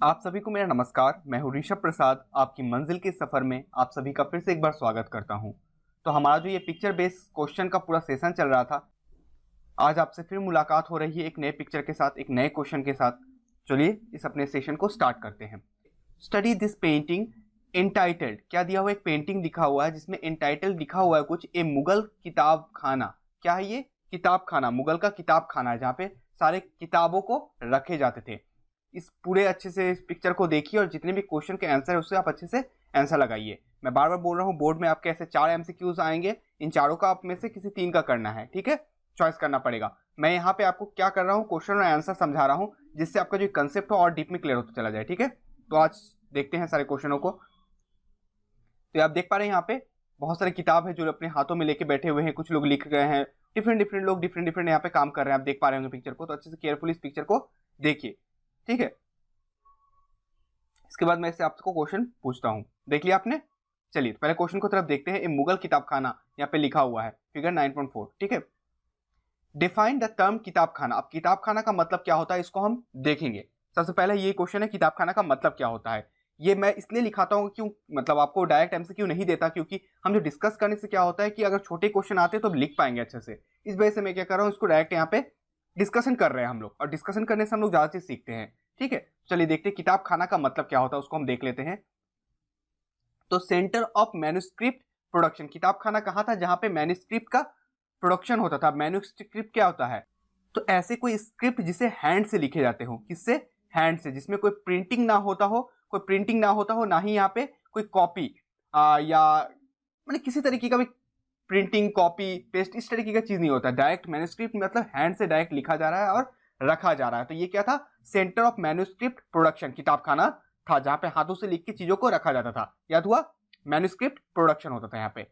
आप सभी को मेरा नमस्कार। मैं हूं ऋषभ प्रसाद। आपकी मंजिल के सफर में आप सभी का फिर से एक बार स्वागत करता हूं। तो हमारा जो ये पिक्चर बेस्ड क्वेश्चन का पूरा सेशन चल रहा था, आज आपसे फिर मुलाकात हो रही है एक नए पिक्चर के साथ, एक नए क्वेश्चन के साथ। चलिए इस अपने सेशन को स्टार्ट करते हैं। Study this painting entitled. क्या दिया हुआ, एक पेंटिंग दिखा हुआ है जिसमें एंटाइटल्ड लिखा हुआ है कुछ, ए मुगल किताब खाना। क्या है ये? किताब खाना, मुगल का किताब खाना है जहाँ पे सारे किताबों को रखे जाते थे। इस पूरे अच्छे से इस पिक्चर को देखिए और जितने भी क्वेश्चन के आंसर है उससे आप अच्छे से आंसर लगाइए। मैं बार बार बोल रहा हूँ, बोर्ड में आपके ऐसे 4 एमसीक्यूज आएंगे, इन चारों का आप में से किसी 3 का करना है, ठीक है? चॉइस करना पड़ेगा। मैं यहाँ पे आपको क्या कर रहा हूँ, क्वेश्चन और आंसर समझा रहा हूँ जिससे आपका जो कंसेप्ट हो और डीप में क्लियर होता चला जाए, ठीक है? तो आज देखते हैं सारे क्वेश्चनों को। तो आप देख पा रहे हैं यहाँ पे बहुत सारे किताब है जो अपने हाथों में लेके बैठे हुए हैं, कुछ लोग लिख रहे हैं, डिफरेंट लोग डिफरेंट यहाँ पे काम कर रहे हैं। आप देख पा रहे होंगे पिक्चर को, तो अच्छे से केयरफुली इस पिक्चर को देखिए, ठीक है? इसके बाद मैं इससे आपको क्वेश्चन पूछता हूं। देख लिया आपने? चलिए तो पहले क्वेश्चन को तरफ देखते हैं। मुगल किताब खाना यहाँ पे लिखा हुआ है, फिगर 9.4, ठीक है? डिफाइन द टर्म किताब खाना। अब किताब खाना का मतलब क्या होता है इसको हम देखेंगे। सबसे पहले ये क्वेश्चन है, किताब खाना का मतलब क्या होता है। ये मैं इसलिए लिखाता हूँ क्यों, मतलब आपको डायरेक्ट एमसीक्यू नहीं देता, क्योंकि हम जो डिस्कस करने से क्या होता है कि अगर छोटे क्वेश्चन आते हैं तो लिख पाएंगे अच्छे से। इस वजह से मैं क्या कर रहा हूँ, इसको डायरेक्ट यहाँ पे डिस्कशन कर रहे हैं हम लोग, और डिस्कशन करने से हम लोग ज्यादा चीज सीखते हैं, ठीक है? चलिए देखते हैं किताब खाना का मतलब क्या होता है, उसको हम देख लेते हैं। तो सेंटर ऑफ मैन्युस्क्रिप्ट प्रोडक्शन। किताब खाना कहाँ था? जहां पे मैन्युस्क्रिप्ट का प्रोडक्शन होता था। मैन्युस्क्रिप्ट क्या होता है? तो ऐसे कोई स्क्रिप्ट जिसे हैंड से लिखे जाते हो। किससे? हैंड से, जिसमें कोई प्रिंटिंग ना होता हो, ना ही यहाँ पे कोई कॉपी या मतलब किसी तरीके का भी प्रिंटिंग, कॉपी पेस्ट, इस तरीके का चीज नहीं होता। डायरेक्ट मैन्युस्क्रिप्ट मतलब हैंड से डायरेक्ट लिखा जा रहा है और रखा जा रहा है। तो ये क्या था? सेंटर ऑफ मैन्युस्क्रिप्ट प्रोडक्शन किताब खाना था, जहां पे हाथों से लिख के चीजों को रखा जाता था। याद हुआ? मैन्युस्क्रिप्ट प्रोडक्शन होता था यहाँ पे।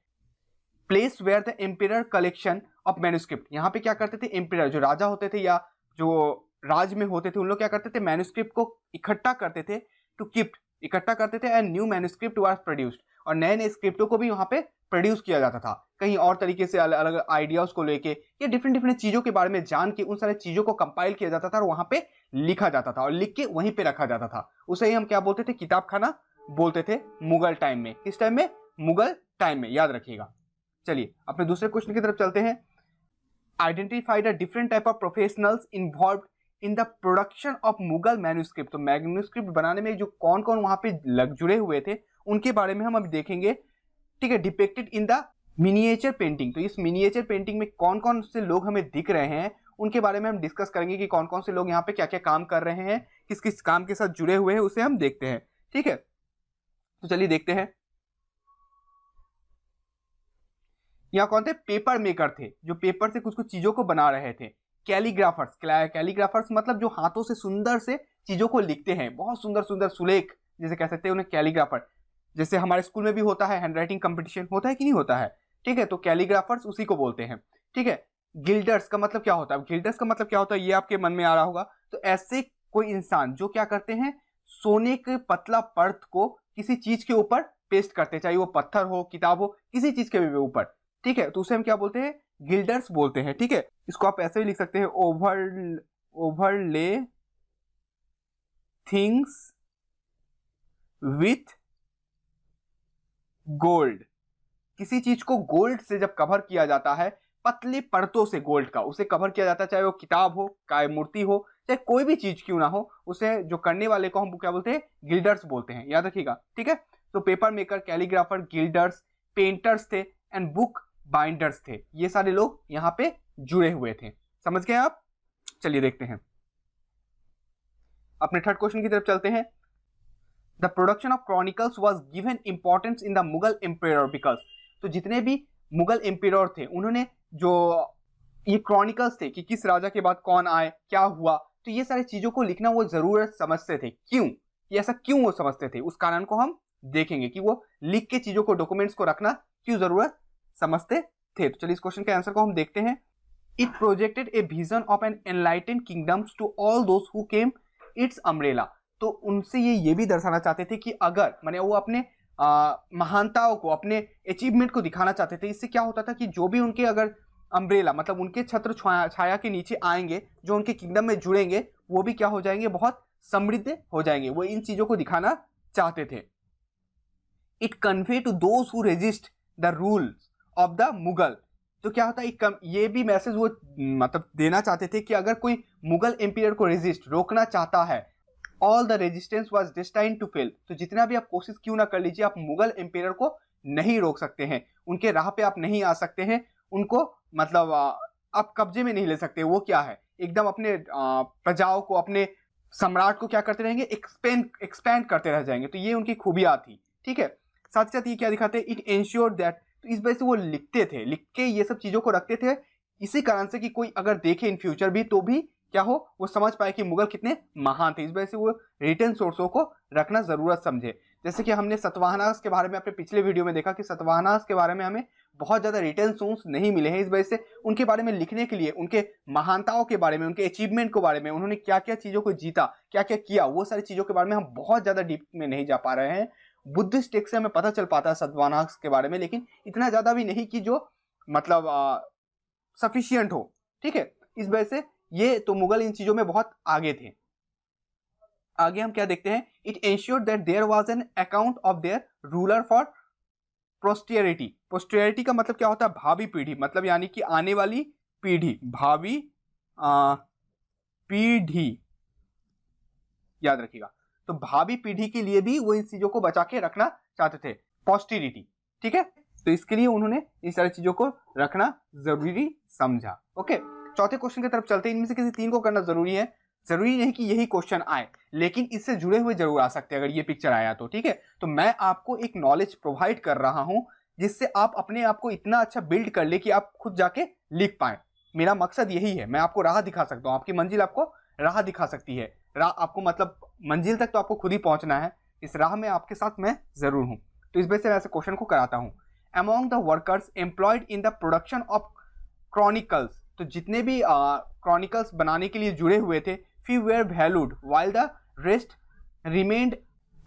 Place where the imperial collection of manuscript. यहाँ पे क्या करते थे? एम्पियर जो राजा होते थे या जो राज में होते थे, उन लोग क्या करते थे? मैन्युस्क्रिप्ट को इकट्ठा करते थे, टू कीप, इकट्ठा करते थे, and new manuscript was produced. और नए नए स्क्रिप्टों को भी वहां पे प्रोड्यूस किया जाता था, कहीं और तरीके से अलग अलग आइडियाज को लेके या डिफरेंट चीजों के बारे में जान के उन सारे चीजों को कंपाइल किया जाता था और वहां पे लिखा जाता था और लिख के वहीं पे रखा जाता था। उसे ही हम क्या बोलते थे? किताब खाना बोलते थे मुगल टाइम में। किस टाइम में? मुगल टाइम में, याद रखिएगा। चलिए अपने दूसरे क्वेश्चन की तरफ चलते हैं। Identify the different type of professionals involve in the production of Mughal manuscript. तो मैन्युस्क्रिप्ट बनाने में जो कौन कौन वहां पे जुड़े हुए थे उनके बारे में हम अभी देखेंगे, ठीक है? Depicted in the miniature painting. तो इस मिनिएचर पेंटिंग में कौन कौन से लोग हमें दिख रहे हैं उनके बारे में हम डिस्कस करेंगे कि कौन कौन से लोग यहाँ पे क्या क्या काम कर रहे हैं, किस किस काम के साथ जुड़े हुए हैं, उसे हम देखते हैं, ठीक है? तो चलिए देखते हैं। यहाँ कौन थे? पेपर मेकर थे, जो पेपर से कुछ कुछ चीजों को बना रहे थे। कैलीग्राफर्स, कैलीग्राफर्स मतलब जो हाथों से सुंदर से चीजों को लिखते हैं, बहुत सुंदर सुंदर सुलेख जैसे कह सकते हैं उन्हें कैलीग्राफर। जैसे हमारे स्कूल में भी होता है हैंड राइटिंग कंपटीशन, होता है कि नहीं होता है, ठीक है? तो कैलीग्राफर्स उसी को बोलते हैं, ठीक है? गिल्डर्स का मतलब क्या होता है? गिल्डर्स का मतलब क्या होता है ये आपके मन में आ रहा होगा। तो ऐसे कोई इंसान जो क्या करते हैं, सोने के पतला परत को किसी चीज के ऊपर पेस्ट करते हैं, चाहे वो पत्थर हो, किताब हो, किसी चीज के भी ऊपर, ठीक है? तो उसे हम क्या बोलते हैं? गिल्डर्स बोलते हैं, ठीक है? इसको आप ऐसे भी लिख सकते हैं, ओवरले थिंग्स विथ गोल्ड। किसी चीज को गोल्ड से जब कवर किया जाता है, पतले परतों से गोल्ड का उसे कवर किया जाता है, चाहे वो किताब हो, चाहे मूर्ति हो, चाहे कोई भी चीज क्यों ना हो, उसे जो करने वाले को हम क्या बोलते हैं? गिल्डर्स बोलते हैं, याद रखिएगा, ठीक है? तो paper maker, calligrapher, guilders, painters थे एंड बुक बाइंडर्स थे। ये सारे लोग यहाँ पे जुड़े हुए थे। समझ गए आप? चलिए देखते हैं, अपने थर्ड क्वेश्चन की तरफ चलते हैं। The production of chronicles was given importance in the Mughal empire because. तो जितने भी मुगल एम्पायर थे उन्होंने जो ये क्रॉनिकल्स थे कि किस राजा के बाद कौन आए, क्या हुआ, तो ये सारी चीजों को लिखना वो जरूरत समझते थे। क्यों? ये ऐसा क्यों वो समझते थे, उस कारण को हम देखेंगे कि वो लिख के चीजों को, डॉक्यूमेंट्स को रखना क्यों जरूरत समझते थे। तो चलिए इस क्वेश्चन के आंसर को हम देखते हैं। It projected a vision of an enlightened kingdoms to all those who came its umbrella. तो उनसे ये भी दर्शाना चाहते थे कि अगर माने वो अपने महानताओं को, अपने अचीवमेंट को दिखाना चाहते थे। इससे क्या होता था कि जो भी उनके अगर अम्ब्रेला मतलब उनके छत्र छाया के नीचे आएंगे, जो उनके किंगडम में जुड़ेंगे, वो भी क्या हो जाएंगे? बहुत समृद्ध हो जाएंगे, वो इन चीजों को दिखाना चाहते थे। It convey to those who resist the rules of the Mughal. तो क्या होता है, ये भी मैसेज वो मतलब देना चाहते थे कि अगर कोई मुगल एम्पायर को रेजिस्ट रोकना चाहता है, all the resistance was destined to fail. तो जितना भी आप कोशिश क्यों ना कर लीजिए, आप मुगल एम्पायर को नहीं रोक सकते हैं, उनके राह पे आप नहीं आ सकते हैं, उनको मतलब आप कब्जे में नहीं ले सकते। वो क्या है, एकदम अपने प्रजाओं को, अपने सम्राट को क्या करते रहेंगे, एक्सपेंड करते रह जाएंगे। तो ये उनकी खूबियां थी, ठीक है। साथ ही साथ ये क्या दिखाते हैं, इट एंश्योर दैट, तो इस वजह से वो लिखते थे, लिख के ये सब चीजों को रखते थे, इसी कारण से कि कोई अगर देखे इन फ्यूचर भी तो भी क्या हो, वो समझ पाए कि मुगल कितने महान थे। इस वजह से वो रिटर्न सोर्सों को रखना जरूरत समझे। जैसे कि हमने सतवाहनास के बारे में अपने पिछले वीडियो में देखा कि सतवाहनास के बारे में हमें बहुत ज्यादा रिटर्न सोर्स नहीं मिले हैं। इस वजह से उनके बारे में लिखने के लिए, उनके महानताओं के बारे में, उनके अचीवमेंट के बारे में, उन्होंने क्या क्या चीजों को जीता, क्या क्या किया, वो सारी चीजों के बारे में हम बहुत ज्यादा डीप में नहीं जा पा रहे हैं। बुद्धिस्ट टेक्स्ट से हमें पता चल पाता है सतवाहनास के बारे में, लेकिन इतना ज्यादा भी नहीं कि जो मतलब सफिशियंट हो, ठीक है। इस वजह से ये तो मुगल इन चीजों में बहुत आगे थे। आगे हम क्या देखते हैं, it ensured that there was an account of their ruler for posterity. Posterity का मतलब क्या होता है, भावी पीढ़ी, मतलब यानी कि आने वाली पीढ़ी, भावी पीढ़ी, याद रखिएगा। तो भावी पीढ़ी के लिए भी वो इन चीजों को बचा के रखना चाहते थे, पोस्टेरिटी, ठीक है। तो इसके लिए उन्होंने इन सारी चीजों को रखना जरूरी समझा। ओके, चौथे क्वेश्चन की तरफ चलते हैं। इनमें से किसी 3 को करना जरूरी है, जरूरी नहीं कि यही क्वेश्चन आए, लेकिन इससे जुड़े हुए जरूर आ सकते हैं अगर ये पिक्चर आया तो, ठीक है। तो मैं आपको एक नॉलेज प्रोवाइड कर रहा हूं जिससे आप अपने आप को इतना अच्छा बिल्ड कर ले कि आप खुद जाके लिख पाए। मेरा मकसद यही है, मैं आपको राह दिखा सकता हूं, आपकी मंजिल आपको राह दिखा सकती है। राह आपको मतलब मंजिल तक तो आपको खुद ही पहुंचना है, इस राह में आपके साथ मैं जरूर हूं। तो इस वजह से मैं ऐसे क्वेश्चन को कराता हूं। Among the workers employed in the production of chronicles, तो जितने भी क्रॉनिकल्स बनाने के लिए जुड़े हुए थे, few were valued while the rest remained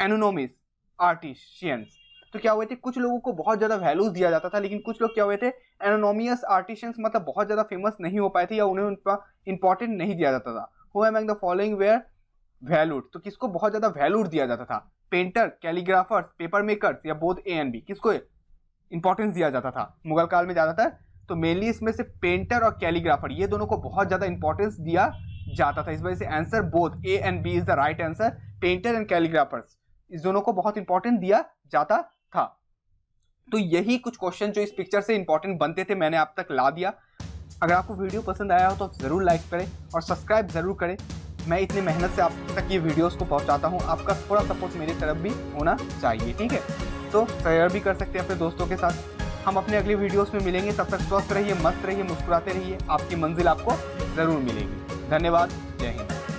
anonymous artisans। तो क्या हुए थे, कुछ लोगों को बहुत ज्यादा वैल्यूज दिया जाता था, लेकिन कुछ लोग क्या हुए थे, एनोनोमियस आर्टिशियंस, मतलब बहुत ज्यादा फेमस नहीं हो पाए थे या उन्हें उनका इंपॉर्टेंट नहीं दिया जाता था। Who among the following were valued, तो किसको बहुत ज्यादा वैल्यूड दिया जाता था, पेंटर, कैलीग्राफर्स, पेपर मेकर्स या बोथ ए एंड बी, किसको इंपॉर्टेंस दिया जाता था मुगल काल में ज्यादातर? तो मेनली इसमें से पेंटर और कैलीग्राफर, ये दोनों को बहुत ज्यादा इंपॉर्टेंस दिया जाता था। इस वजह से answer both A and B is the right answer. Painter and calligraphers, इस दोनों को बहुत इंपॉर्टेंट दिया जाता था। तो यही कुछ क्वेश्चन जो इस पिक्चर से इंपॉर्टेंट बनते थे मैंने आप तक ला दिया। अगर आपको वीडियो पसंद आया हो तो जरूर लाइक करें और सब्सक्राइब जरूर करें। मैं इतनी मेहनत से आप तक ये वीडियोस को पहुंचाता हूं, आपका थोड़ा सपोर्ट मेरी तरफ भी होना चाहिए, ठीक है। तो शेयर भी कर सकते हैं अपने दोस्तों के साथ। हम अपने अगले वीडियोस में मिलेंगे, तब तक स्वस्थ रहिए, मस्त रहिए, मुस्कुराते रहिए, आपकी मंजिल आपको जरूर मिलेगी। धन्यवाद, जय हिंद।